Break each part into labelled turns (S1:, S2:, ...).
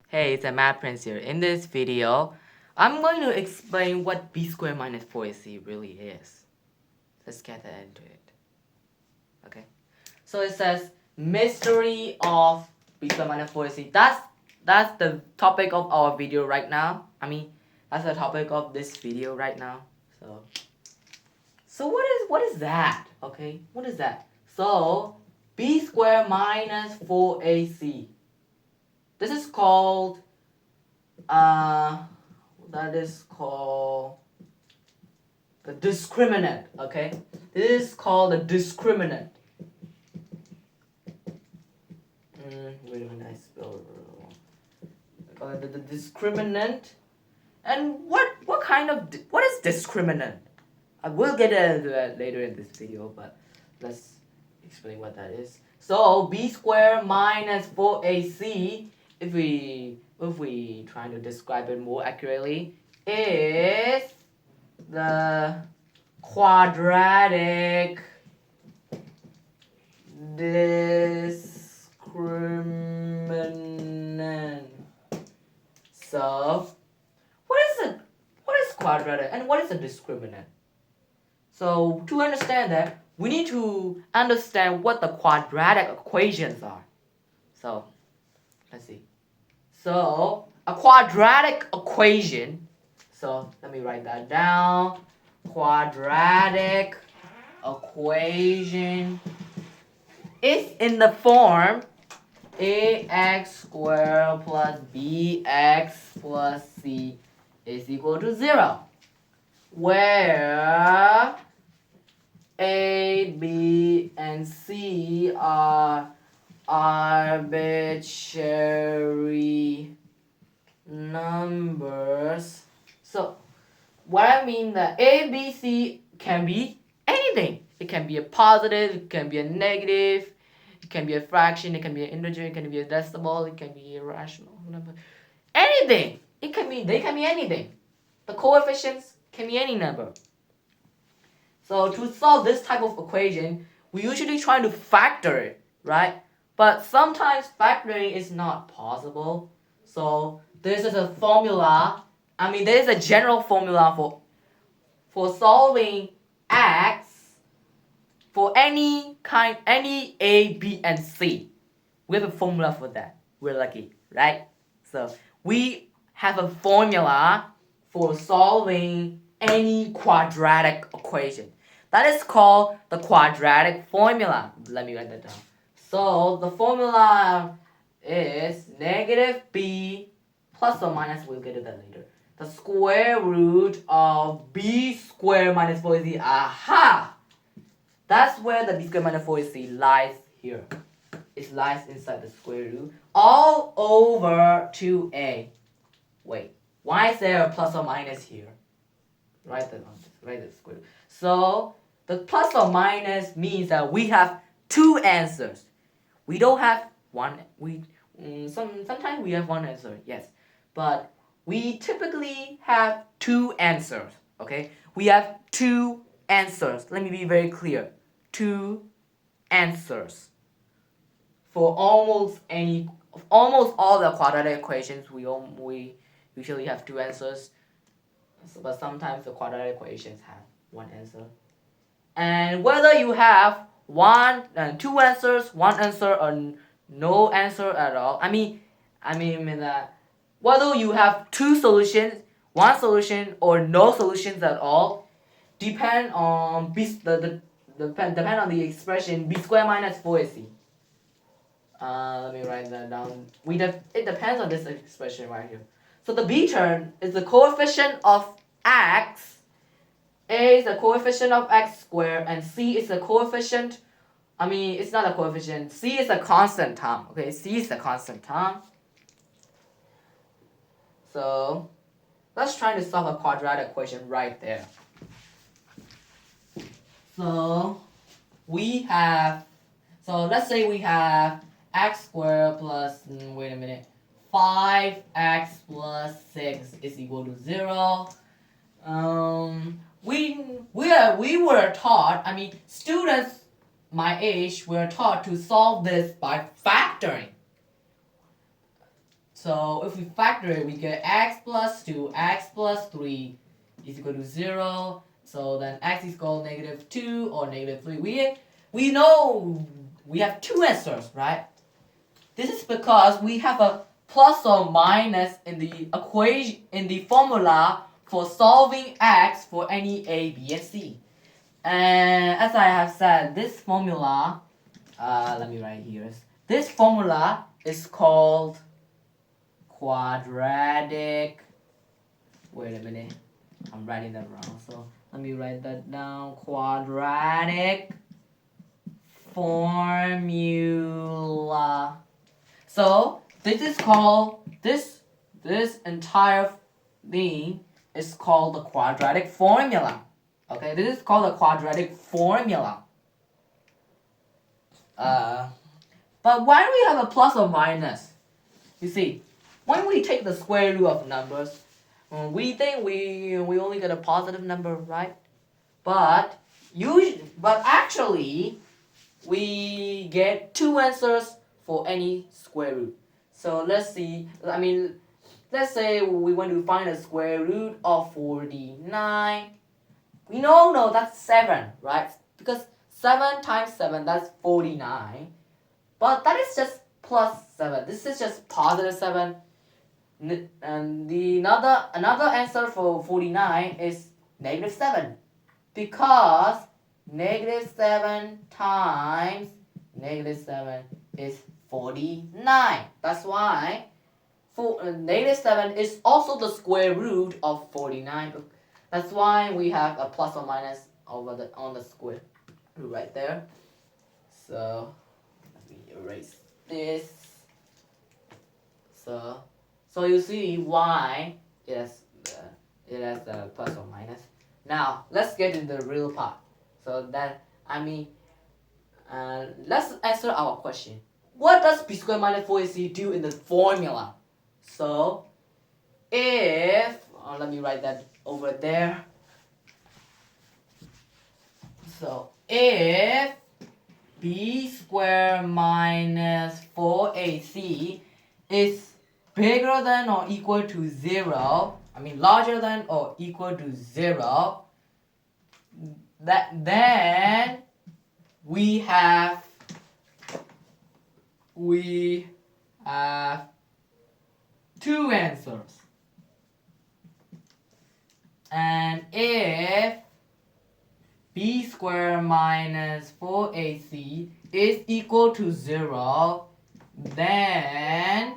S1: Hey, it's a Math Prince here. In this video, I'm going to explain what b squared minus 4ac really is. Let's get into it. Okay. So it says mystery of b squared minus 4ac. That's the topic of our video right now. That's the topic of this video right now. So what is that? Okay, what is that? So b squared minus 4ac. This is called that is called the discriminant. Okay, this is called the discriminant. Wait a minute, I spelled it wrong. The discriminant. And what is discriminant? I will get into that later in this video, but let's explain what that is. So b squared minus 4ac, if we try to describe it more accurately, is the quadratic discriminant. So what is quadratic and what is a discriminant? So to understand that, we need to understand what the quadratic equations are. So let's see. So a quadratic equation, so let me write that down. Quadratic equation is in the form ax squared plus bx plus c is equal to 0, where a, b, and c are arbitrary numbers. So what I mean that a, b, c can be anything. It can be a positive, it can be a negative, it can be a fraction, it can be an integer, it can be a decimal, it can be a rational number. Anything. They can be anything. The coefficients can be any number. So to solve this type of equation, we usually try to factor it, right? But sometimes factoring is not possible. So this is a formula. There is a general formula for solving x for any a, b, and c. We have a formula for that. We're lucky, right? So we have a formula for solving any quadratic equation. That is called the quadratic formula. Let me write that down. So the formula is negative b plus or minus, we'll get to that later, the square root of b squared minus 4ac. Aha! That's where the b squared minus 4ac lies here. It lies inside the square root all over 2a. Wait, why is there a plus or minus here? Write the square root. So the plus or minus means that we have two answers. We don't have one. Sometimes we have one answer, yes, but we typically have two answers. Okay, we have two answers. Let me be very clear. Two answers for almost all the quadratic equations. We usually have two answers, but sometimes the quadratic equations have one answer. And whether you have two answers, one answer, or no answer at all, whether you have two solutions, one solution, or no solutions at all, depend on the expression b squared minus 4ac. Let me write that down. It depends on this expression right here. So the b term is the coefficient of x. A is the coefficient of x squared, and c is the coefficient. It's not a coefficient. C is a constant term. Okay, c is a constant term. So let's try to solve a quadratic equation right there. So let's say we have x squared plus 5x plus 6 is equal to 0. We were taught, students my age were taught to solve this by factoring. So if we factor it, we get x plus 2, x plus 3 is equal to 0. So then x is equal to -2 or -3. We know we have two answers, right? This is because we have a plus or minus in the equation, in the formula for solving x for any a, b, and c. And as I have said, this formula, let me write here. This formula is called quadratic. Wait a minute, I'm writing that wrong. So let me write that down. Quadratic formula. So this is called this entire thing is called the quadratic formula. Okay, this is called the quadratic formula. But why do we have a plus or minus? You see, when we take the square root of numbers, we think we only get a positive number, right? But actually, we get two answers for any square root. So let's see. Let's say we want to find the square root of 49. We know that's 7, right? Because 7 times 7, that's 49. But that is just plus 7. This is just positive 7. And another answer for 49 is -7. Because -7 times -7 is 49. That's why -7 is also the square root of 49. That's why we have a plus or minus over on the square root right there. So let me erase this. So you see why it has the plus or minus. Now let's get into the real part. So that let's answer our question. What does b squared minus 4ac do in the formula? So if let me write that over there. So if b squared minus 4ac is bigger than or equal to 0, larger than or equal to 0, then we have two answers. And if b squared minus 4ac is equal to 0, then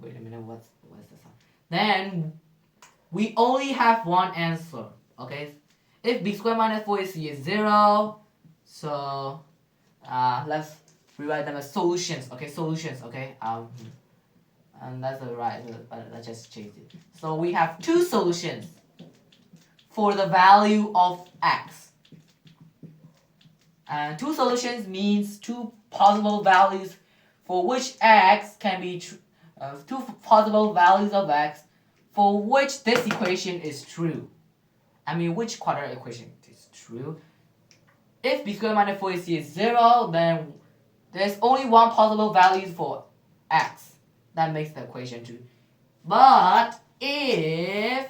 S1: wait a minute, what's the sum? Then we only have one answer. Okay, if b squared minus 4ac is 0, so let's rewrite them as solutions. Okay, solutions. Okay, and that's the right. But let's just change it. So we have two solutions for the value of x. And two solutions means two possible values for which x can be two possible values of x for which this equation is true. Which quadratic equation is true? If b squared minus 4ac is 0, then there's only one possible value for x. That makes the equation true. But if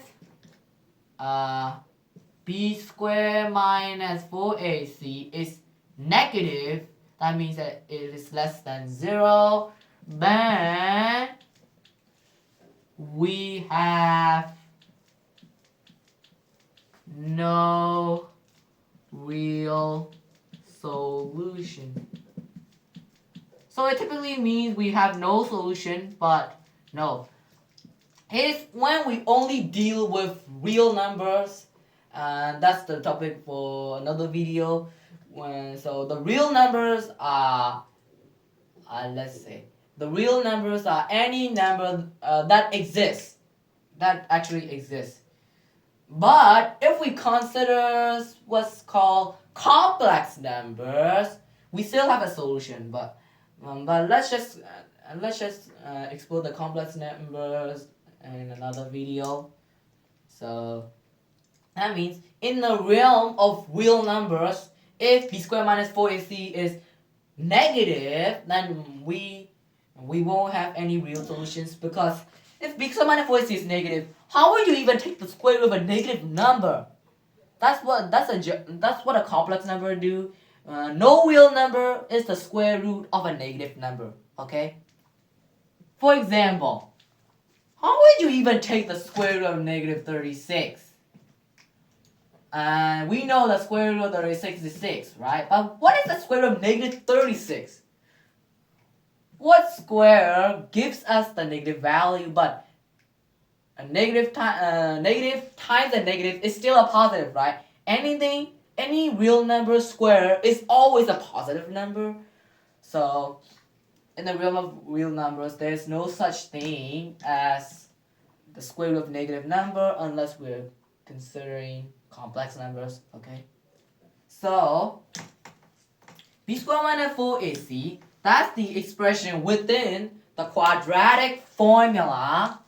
S1: b squared minus 4ac is negative, that means that it is less than 0, then we have no real solution. So it typically means we have no solution, but no. It's when we only deal with real numbers, and that's the topic for another video. So the real numbers are, let's say, the real numbers are any number that exists, that actually exists. But if we consider what's called complex numbers, we still have a solution. But let's just explore the complex numbers in another video. So that means in the realm of real numbers, if b squared minus 4ac is negative, then we won't have any real solutions, because if big sum minus 4 is negative, how would you even take the square root of a negative number? That's what a complex number do. No real number is the square root of a negative number. Okay. For example, how would you even take the square root of negative 36? We know the square root of 36 is 6, right? But what is the square root of negative 36? What square gives us the negative value, but a negative times a negative is still a positive, right? Any real number square is always a positive number. So in the realm of real numbers, there's no such thing as the square root of negative number unless we're considering complex numbers, okay? So b squared minus 4ac, that's the expression within the quadratic formula,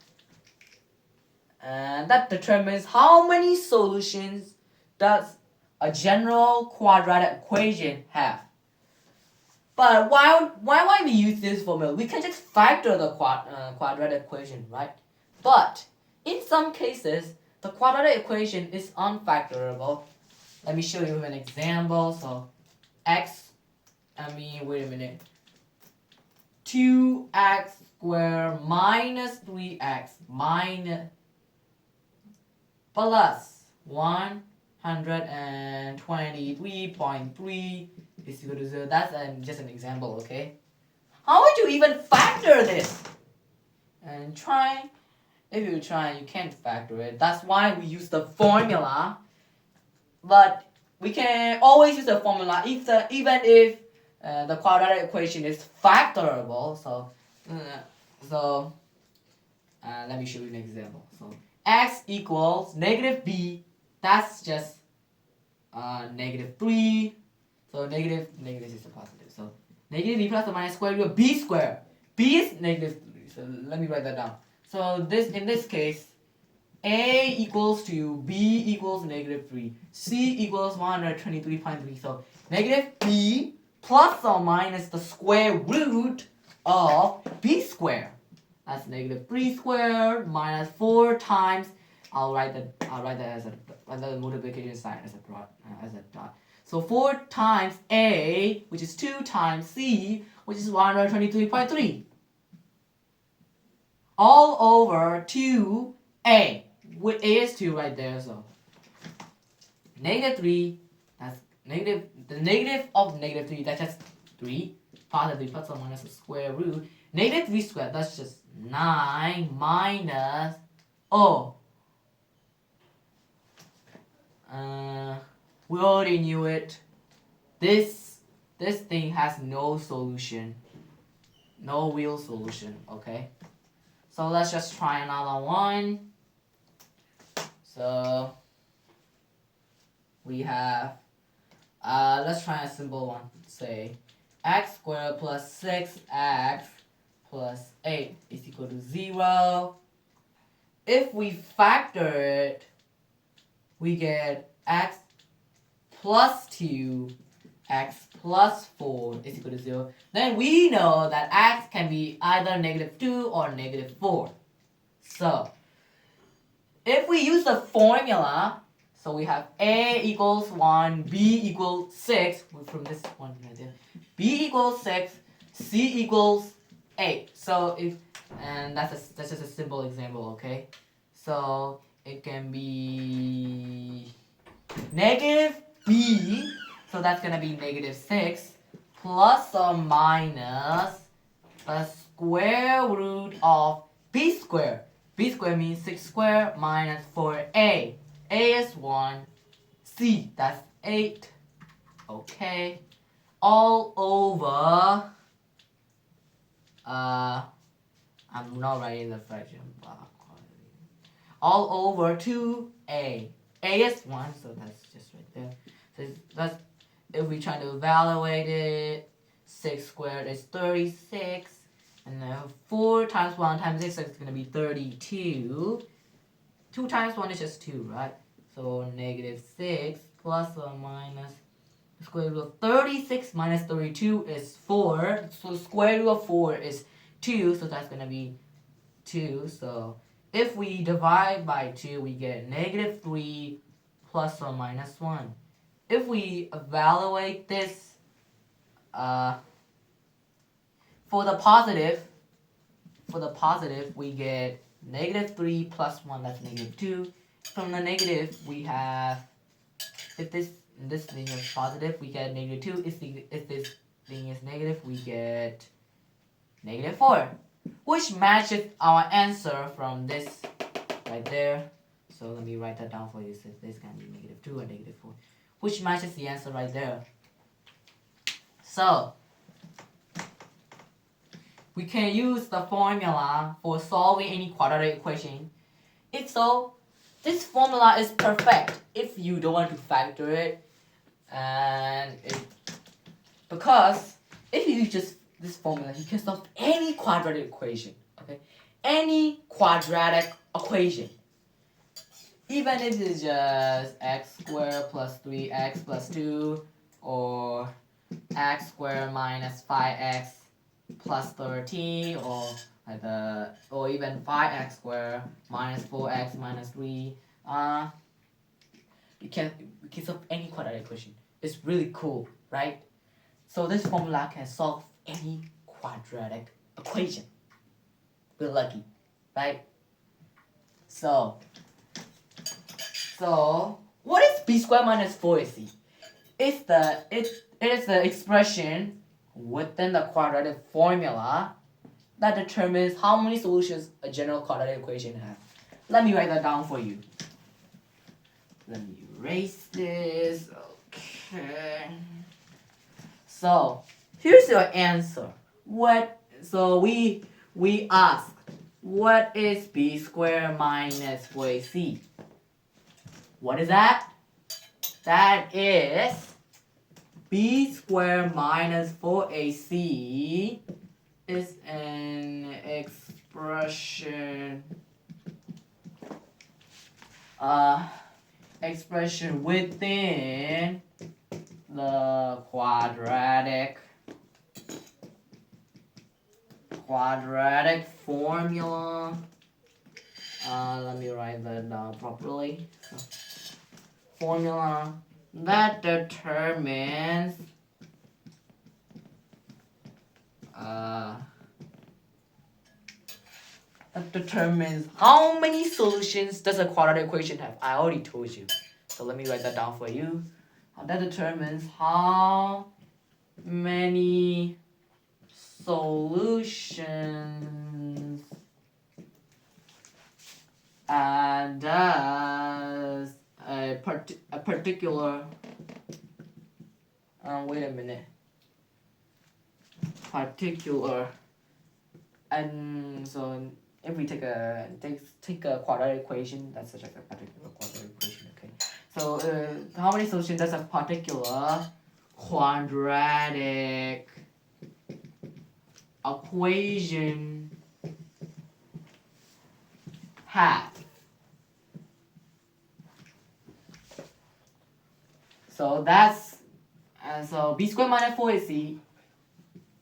S1: and that determines how many solutions does a general quadratic equation have. But why we use this formula? We can just factor the quadratic equation, right? But in some cases, the quadratic equation is unfactorable. Let me show you an example. So wait a minute. 2x squared minus 3x minus plus 123.3 is equal to 0. That's just an example, okay? How would you even factor this? And if you try, you can't factor it. That's why we use the formula. But we can always use the formula even if the quadratic equation is factorable. So let me show you an example. So x equals negative b. That's just negative 3. So negative is a positive. So negative b plus or minus square root of b squared. B is negative 3. So let me write that down. So in this case, a equals 2, b equals negative 3, c equals 123.3. So negative b plus or minus the square root of b squared. That's negative 3 squared minus 4 times. I'll write that as a multiplication sign as a dot. So 4 times a, which is 2 times c, which is 123.3. All over 2a. With a is 2 right there, so negative 3, that's negative, the negative of negative 3, that's just 3. Positive 3 plus or minus the square root. Negative 3 squared, that's just 9 minus, we already knew it. This thing has no solution. No real solution, okay? So let's just try another one. So we have, let's try a simple one. Say x squared plus 6x plus 8 is equal to 0. If we factor it, we get x plus 2, x plus 4 is equal to 0. Then we know that x can be either negative 2 or negative 4. So if we use the formula, so we have a equals 1, b equals 6, from this one right there, b equals 6, c equals 8. So that's just a simple example, okay? So it can be negative b, so that's gonna be negative 6, plus or minus the square root of b squared. B squared means 6 squared minus 4a. A is 1. C, that's 8. Okay. All over, I'm not writing the fraction block. All over 2a. A is 1, so that's just right there. So that's, if we try to evaluate it, 6 squared is 36. And then 4 times 1 times 6 is going to be 32. 2 times 1 is just 2, right? So negative 6 plus or minus Square root of 36 minus 32 is 4. So square root of 4 is 2. So that's going to be 2. So if we divide by 2, we get negative 3 plus or minus 1. If we evaluate this for the positive, we get negative 3 plus 1, that's negative 2. From the negative, we have, if this thing is positive, we get negative 2. If this thing is negative, we get negative 4, which matches our answer from this right there. So let me write that down for you. So this can be negative 2 and negative 4, which matches the answer right there. So we can use the formula for solving any quadratic equation. If so, this formula is perfect if you don't want to factor it, and because if you use just this formula, you can solve any quadratic equation. Okay, any quadratic equation, even if it's just x squared plus 3x plus 2, or x squared minus 5x plus 13, or even 5x squared minus 4x minus 3. We can solve any quadratic equation. It's really cool, right? So this formula can solve any quadratic equation. We're lucky, right? So what is b squared minus 4ac? It is the expression within the quadratic formula that determines how many solutions a general quadratic equation has. Let me write that down for you. Let me erase this. Okay. So here's your answer. So we asked, what is b squared minus 4ac? What is that? That is b squared minus 4ac is an expression within the quadratic formula. Let me write that down properly. Formula that determines how many solutions does a quadratic equation have. I already told you. So let me write that down for you. That determines how many solutions does a particular wait a minute. Particular, and so if we take a quadratic equation, that's such like a particular quadratic equation. Okay, so how many solutions does a particular quadratic equation have? So that's so b squared minus 4ac.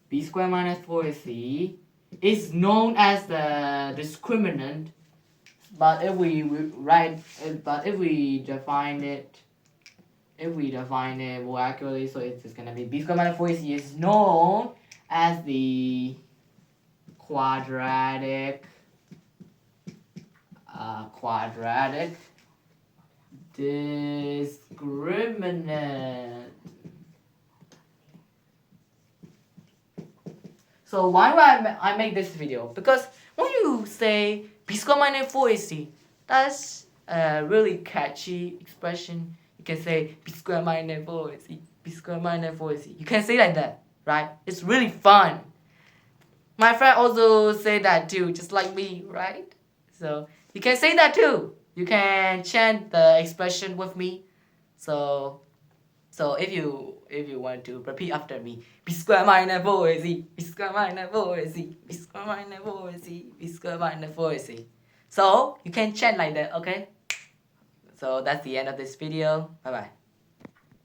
S1: B squared minus 4ac is known as the discriminant, but if we define it more accurately, so it's just gonna be b squared minus 4ac is known as the quadratic discriminant. So why do I make this video? Because when you say b squared minus 4ac, that's a really catchy expression. You can say b squared minus 4ac, b squared minus 4ac. You can say like that, right? It's really fun. My friend also say that too, just like me, right? So you can say that too. You can chant the expression with me. So if you want to repeat after me, b squared minus 4ac, b squared minus 4ac, b squared minus 4ac, b squared minus 4ac. So you can chant like that, okay? So that's the end of this video. Bye bye.